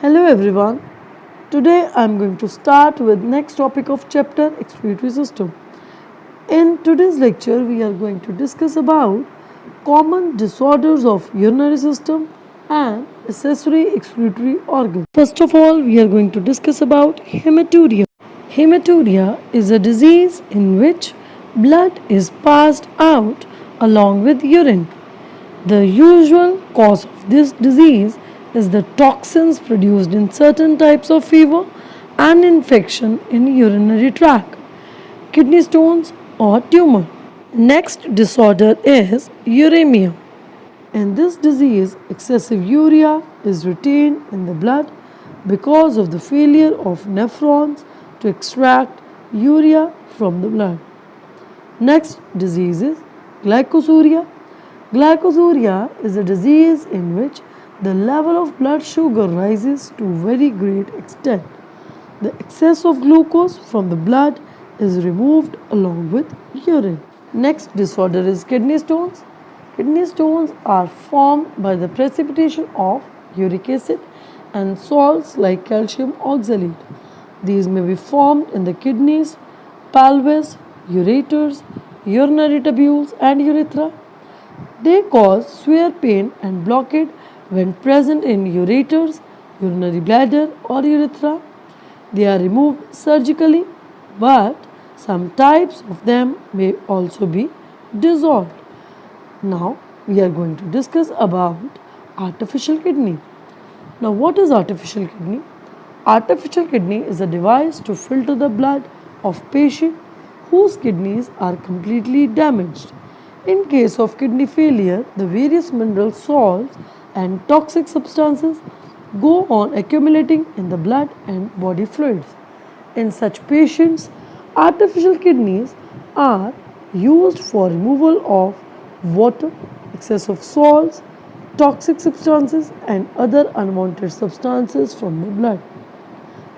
Hello everyone. Today I am going to start with next topic of chapter excretory system. In today's lecture we are going to discuss about common disorders of urinary system and accessory excretory organs. First of all, we are going to discuss about hematuria. Hematuria is a disease in which blood is passed out along with urine. The usual cause of this disease is the toxins produced in certain types of fever and infection in urinary tract, kidney stones or tumor. Next disorder is uremia. In this disease, excessive urea is retained in the blood because of the failure of nephrons to extract urea from the blood. Next disease is glycosuria. Glycosuria is a disease in which the level of blood sugar rises to very great extent. The excess of glucose from the blood is removed along with urine. Next disorder is kidney stones. Kidney stones are formed by the precipitation of uric acid and salts like calcium oxalate. These may be formed in the kidneys, pelvis, ureters, urinary tubules, and urethra. They cause severe pain and blockade when present in ureters, urinary bladder, or urethra. They are removed surgically, but some types of them may also be dissolved. Now we are going to discuss about artificial kidney. Now what is artificial kidney? Artificial kidney is a device to filter the blood of patient whose kidneys are completely damaged. In case of kidney failure, the various mineral salts and toxic substances go on accumulating in the blood and body fluids. In such patients, artificial kidneys are used for removal of water, excess of salts, toxic substances, and other unwanted substances from the blood.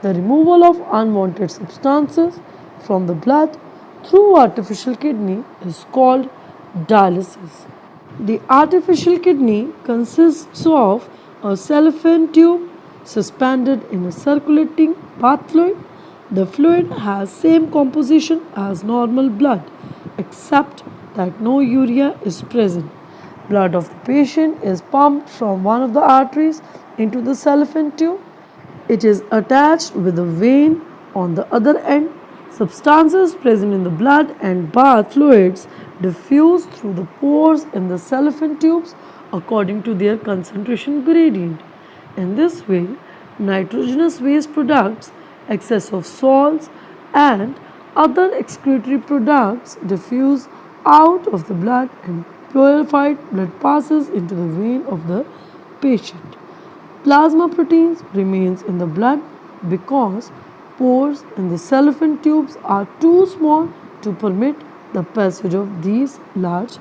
The removal of unwanted substances from the blood through artificial kidney is called dialysis. The artificial kidney consists of a cellophane tube suspended in a circulating bath fluid. The fluid has same composition as normal blood except that no urea is present. Blood of the patient is pumped from one of the arteries into the cellophane tube. It is attached with a vein on the other end. Substances present in the blood and bath fluids diffuse through the pores in the cellophane tubes according to their concentration gradient. In this way, nitrogenous waste products, excess of salts, and other excretory products diffuse out of the blood and purified blood passes into the vein of the patient. Plasma proteins remains in the blood because pores in the cellophane tubes are too small to permit the passage of these large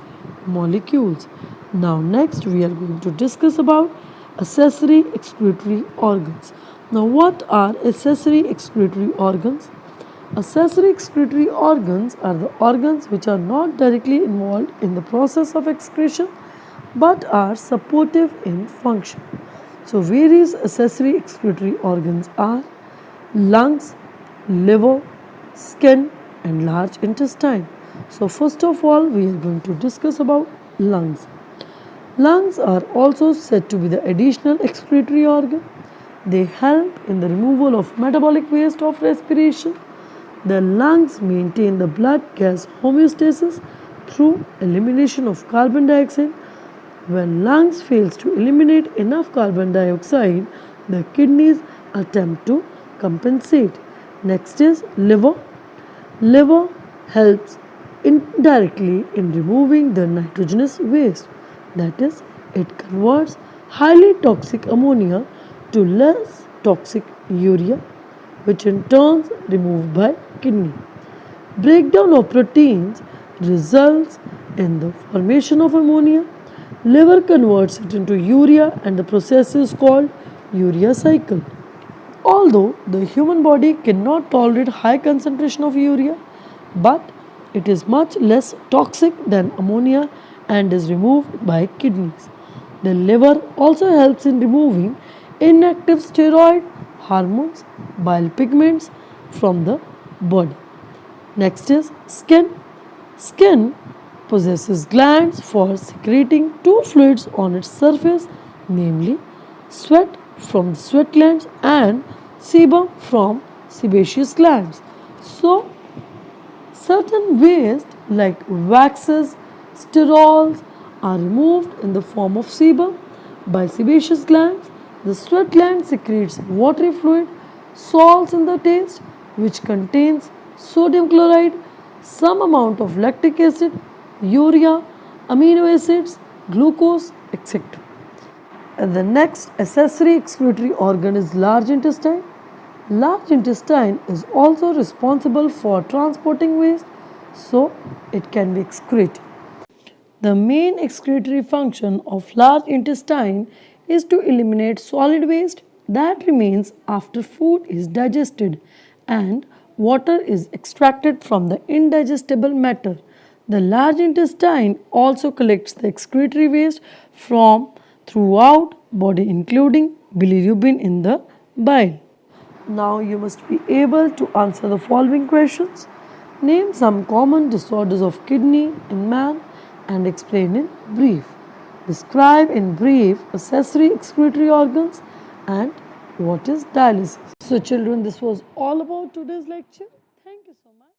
molecules. Now next we are going to discuss about accessory excretory organs. Now what are accessory excretory organs? Accessory excretory organs are the organs which are not directly involved in the process of excretion but are supportive in function. So various accessory excretory organs are lungs, liver, skin, and large intestine. So first of all, we are going to discuss about lungs. Lungs are also said to be the additional excretory organ. They help in the removal of metabolic waste of respiration. The lungs maintain the blood gas homeostasis through elimination of carbon dioxide. When lungs fails to eliminate enough carbon dioxide, the kidneys attempt to compensate. Next is liver. Liver helps indirectly in removing the nitrogenous waste. That is, it converts highly toxic ammonia to less toxic urea, which in turn is removed by kidney. Breakdown of proteins results in the formation of ammonia. Liver converts it into urea and the process is called urea cycle. Although the human body cannot tolerate high concentration of urea, but it is much less toxic than ammonia and is removed by kidneys. The liver also helps in removing inactive steroid, hormones, bile pigments from the body. Next is skin. Skin possesses glands for secreting two fluids on its surface, namely sweat from the sweat glands and sebum from sebaceous glands. So, certain waste like waxes, sterols are removed in the form of sebum by sebaceous glands. The sweat gland secretes watery fluid, salts in the taste, which contains sodium chloride, some amount of lactic acid, urea, amino acids, glucose, etc. And the next accessory excretory organ is large intestine. Large intestine is also responsible for transporting waste, so it can be excreted. The main excretory function of large intestine is to eliminate solid waste that remains after food is digested and water is extracted from the indigestible matter. The large intestine also collects the excretory waste from throughout body including bilirubin in the bile. Now you must be able to answer the following questions. Name some common disorders of kidney in man and explain in brief. Describe in brief accessory excretory organs and what is dialysis. So children, this was all about today's lecture. Thank you so much.